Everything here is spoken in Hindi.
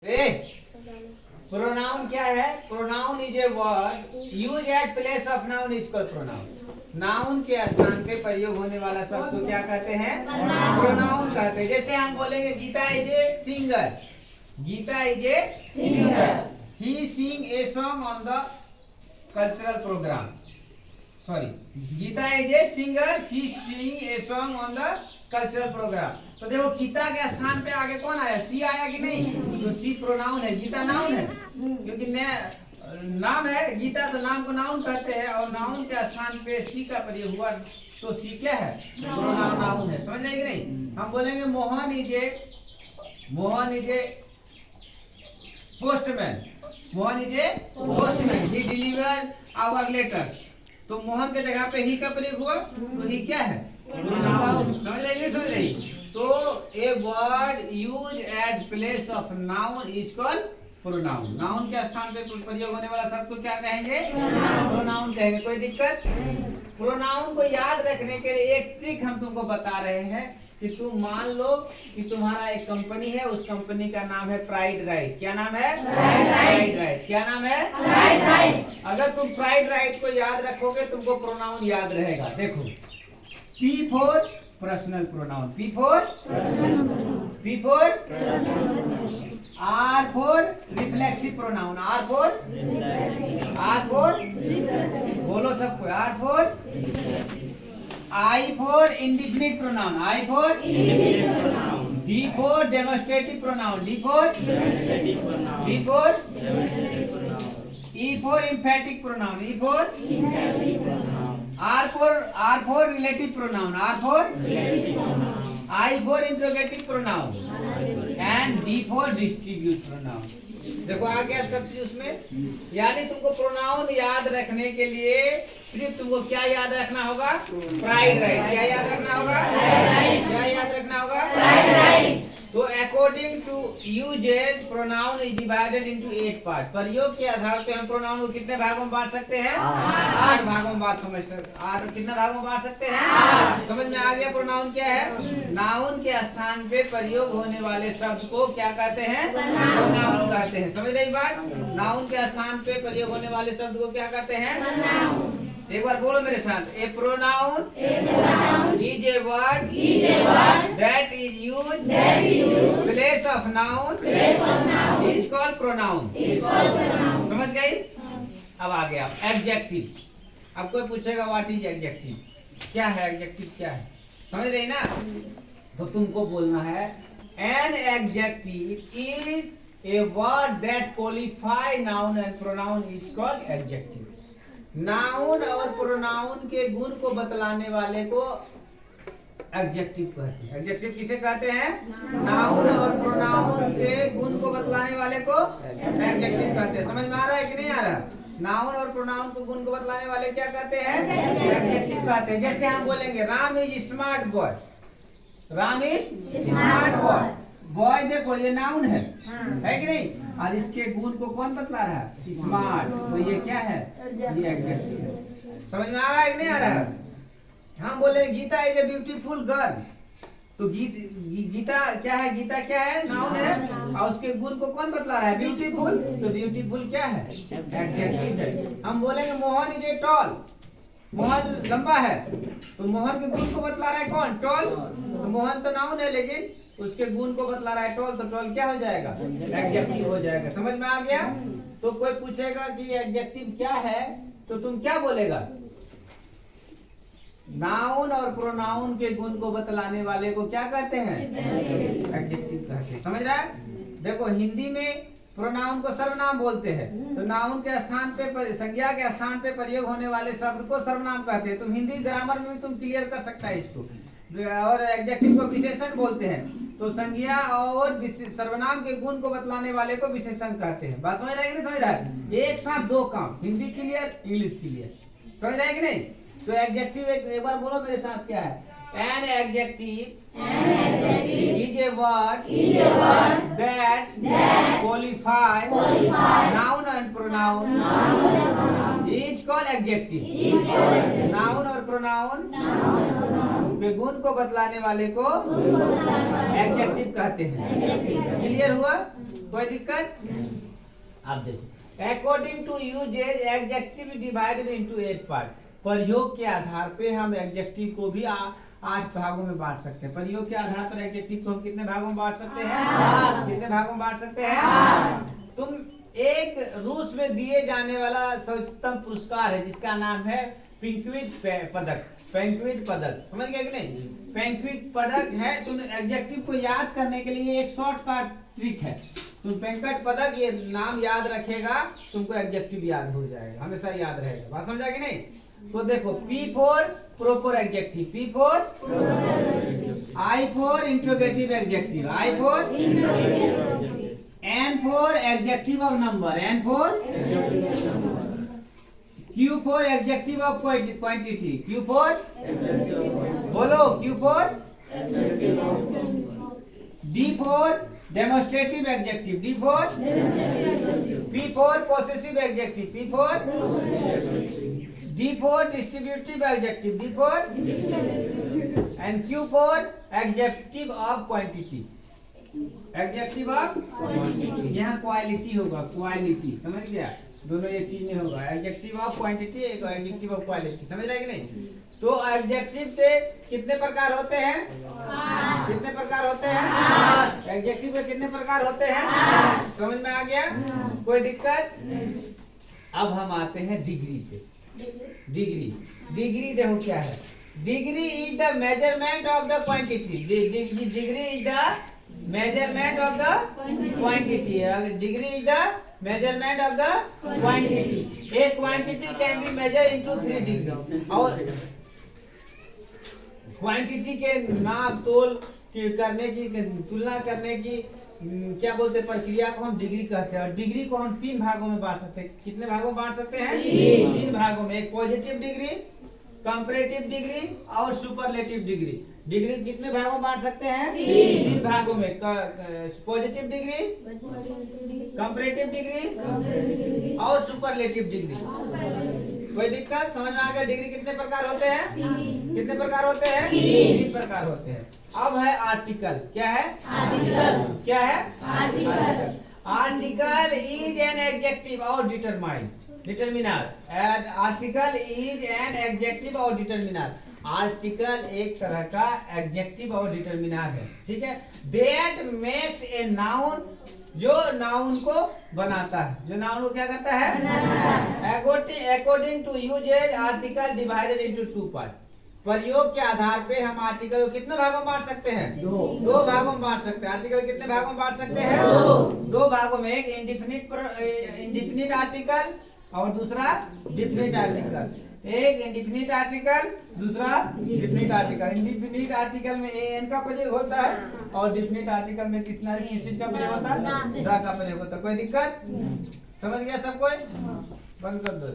प्रोनाउन क्या है? Pronoun is a word use at place of noun is called pronoun. Noun के स्थान पे प्रयोग होने वाला शब्द को क्या कहते हैं? प्रोनाउन कहते हैं। जैसे हम बोलेंगे Gita is a singer, Gita is a singer, he sing a song on the cultural programme. Sorry, Gita is a singer, she sing a song on the cultural programme. तो देखो गीता के स्थान पे आगे कौन आया? सी आया कि नहीं? तो सी प्रोनाउन है, गीता नाउन है, क्योंकि नाम है गीता, तो नाम को नाउन कहते हैं और नाउन के स्थान पे सी का प्रयोग हुआ तो सी क्या है? प्रोनाउन नाउन है। समझ आए कि नहीं? हम बोलेंगे Mohan is a postman, Mohan is a postman, he deliver our letters. तो मोहन के जगह पे ही का प्रयोग हुआ तो ही क्या है? प्रोनाउन। समझ आए? समझ आई? तो a word use at place of noun is called pronoun. Noun के स्थान पे प्रयोग होने वाला शब्द को क्या कहेंगे? प्रोनाउन कहेंगे। कोई दिक्कत? प्रोनाउन को याद रखने के लिए एक ट्रिक हम तुमको बता रहे हैं कि तुम मान लो कि तुम्हारा एक कंपनी है, उस कंपनी का नाम है प्राइड राइट। क्या नाम है? Pride right. क्या नाम है? Pride right. अगर तुम प्राइड राइट को याद रखोगे तुमको प्रोनाउन याद रहेगा। देखो, P for personal pronoun, P for R for reflexive pronoun, R for बोलो सबको, R for I for indefinite pronoun, I for D for demonstrative pronoun, D for E for एम्फैटिक pronoun, E for R for relative pronoun, R for I for interrogative pronoun and D for distribute pronoun. देखो आ गया सब चीज उसमें। यानी तुमको प्रोनाउन याद रखने के लिए सिर्फ तुमको क्या याद रखना होगा? Pride right. क्या याद रखना होगा? क्या याद रखना होगा? Pride right. तो according to usage pronoun is divided into 8 part. प्रयोग के आधार पे हम प्रोनाउन को कितने भागों में बांट सकते हैं? 8 भागों में बांट समझ सकते। 8 कितने भागों में बांट सकते हैं? समझ में आ गया? प्रोनाउन क्या है? नाउन के स्थान पे प्रयोग होने वाले शब्द को क्या कहते हैं? प्रोनाउन कहते हैं। समझ रही बात? नाउन के स्थान पे प्रयोग होने वाले शब्द को क्या कहते हैं? एक बार बोलो मेरे साथ, a pronoun is a word that is used place of noun is called pronoun. समझ गई? अब आ गया एडजेक्टिव। अब कोई पूछेगा व्हाट इज एडजेक्टिव? क्या है एडजेक्टिव? क्या है? समझ रही ना? तो तुमको बोलना है an adjective is a word that qualify noun and pronoun is called adjective. Noun और प्रोनाउन के गुण को बतलाने वाले को एडजेक्टिव कहते हैं। एडजेक्टिव किसे कहते हैं? नाउन और प्रोनाउन के गुण को बतलाने वाले को एडजेक्टिव कहते हैं। समझ में आ रहा है कि नहीं आ रहा? नाउन और प्रोनाउन के गुण को बतलाने वाले क्या कहते हैं? एडजेक्टिव कहते हैं। जैसे हम बोलेंगे Ram is smart boy, Ram is smart boy. Boy देखो ये नाउन है कि नहीं? और इसके गुण को कौन बतला रहा है? स्मार्ट। तो ये क्या है? ये एडजेक्टिव है। समझ में आ रहा है कि नहीं आ रहा है? हम बोले Gita is a beautiful girl, तो गीता क्या है? गीता क्या है? नाउन है और उसके गुण को कौन बतला रहा है? ब्यूटीफुल। तो ब्यूटीफुल क्या है? एडजेक्टिव है। हम बोलेंगे Mohan is a tall, Mohan लंबा है, तो मोहन के गुण को बतला रहा है कौन? टॉल। तो मोहन तो नाउन है लेकिन उसके गुण को बतला रहा है टॉल, तो टॉल क्या हो जाएगा? एडजेक्टिव हो जाएगा। समझ में आ गया? तो कोई पूछेगा कि एडजेक्टिव क्या है तो तुम क्या बोलेगा? नाउन और प्रोनाउन के गुण को बतलाने वाले को क्या कहते हैं? एडजेक्टिव कहते हैं। समझ रहा है? देखो हिंदी में प्रोनाउन को सर्वनाम बोलते हैं, तो नाउन के स्थान पे संज्ञा के स्थान पे प्रयोग होने वाले शब्द को सर्वनाम कहते हैं। तुम हिंदी ग्रामर में भी तुम क्लियर कर सकता है इसको। और एडजेक्टिव को विशेषण बोलते हैं, तो संज्ञा और सर्वनाम के गुण को बतलाने वाले को विशेषण कहते हैं। बात समझ रहा है कि नहीं समझ रहा है? एक साथ दो काम, हिंदी क्लियर इंग्लिश क्लियर। समझ रहा है कि नहीं? तो एडजेक्टिव एक बार बोलो मेरे साथ, क्या है? An adjective is a word that qualify noun and pronoun is called adjective. Noun और प्रोनाउन के गुण को बतलाने वाले को एडजेक्टिव कहते हैं। क्लियर हुआ? कोई दिक्कत? आप देखिए, according to usages adjective divided into 8 part. प्रयोग के आधार पे हम एडजेक्टिव को भी 8 भागों में बांट सकते हैं। प्रयोग के आधार पर एडजेक्टिव को हम कितने भागों में बांट सकते हैं? कितने भागों में बांट सकते हैं? तुम एक रूस में दिए जाने वाला सर्वोत्तम पुरस्कार है जिसका नाम है पेंक्विट पदक। पेंक्विट पदक समझ गए कि नहीं? पेंक्विट पदक है। तुम एडजेक्टिव को याद करने के लिए एक शॉर्टकट ट्रिक है। तुम पेंक्विट पदक ये नाम याद रखेगा, तुमको एडजेक्टिव याद हो जाएगा, हमेशा याद रहेगा। बात समझा कि नहीं? तो देखो, P for proper adjective, P for I for interrogative adjective, I for N for adjective of number, N for Q for adjective of quantity, Q for बोलो, Q for D for demonstrative adjective, D for P for possessive adjective, P for D for distributive adjective, D for and Q for adjective of quantity, adjective of quantity. यहाँ क्वालिटी होगा, क्वालिटी समझ गया? दोनों एक चीज में होगा, एडजेक्टिव ऑफ क्वांटिटी, एक एडजेक्टिव ऑफ क्वालिटी। समझ रहे कि नहीं? तो एडजेक्टिव के कितने प्रकार होते हैं? कितने प्रकार होते हैं? एडजेक्टिव के कितने प्रकार होते हैं? समझ में आ गया? कोई दिक्कत? अब हम आते हैं डिग्री पे। डिग्री, डिग्री देखो क्या है? Degree is the measurement of the quantity. Degree is the measurement of the quantity. Degree is the measurement of the quantity. A quantity can be measure into 3 degree. और क्वांटिटी के नाप तोल करने की, तुलना करने की क्या बोलते हैं, प्रक्रिया को हम डिग्री कहते हैं। और डिग्री को हम 3 भागों में बांट सकते हैं। कितने भागों में बांट सकते हैं? 3 भागों में। एक पॉजिटिव डिग्री, कंपैरेटिव डिग्री और सुपरलेटिव डिग्री। डिग्री कितने भागों में बांट सकते हैं? 3 भागों में। पॉजिटिव डिग्री, कंपैरेटिव डिग्री और सुपरलेटिव डिग्री। कोई दिक्कत? समझ में आ गया? डिग्री कितने प्रकार होते हैं? कितने प्रकार होते हैं? 3 प्रकार होते हैं। अब है आर्टिकल। क्या है? आर्टिकल। क्या है? Article. Article is an adjective और determiner. Article is an adjective और डिटरमिनर। आर्टिकल एक तरह का एडजेक्टिव और डिटरमिनर है, ठीक है? दैट मेक्स ए नाउन, जो नाउन को बनाता है, जो नाउन को क्या करता है? According to usage article divided into 2 part. प्रयोग के आधार पे हम आर्टिकल को कितने भागों में बांट सकते हैं? 2 भागों में बांट सकते हैं। आर्टिकल कितने भागों में बांट सकते हैं? 2 भागों में। एक इंडिफिनिट आर्टिकल और दूसरा डिफिनिट आर्टिकल। एक इंडिफिनिट आर्टिकल, दूसरा डिफिनिट आर्टिकल। इंडिफिनिट आर्टिकल में एन का प्रयोग होता है और डिफिनिट आर्टिकल में किस चीज का प्रयोग होता है? द का प्रयोग होता है। कोई दिक्कत? समझ गया सब कोई? बंद कर दो।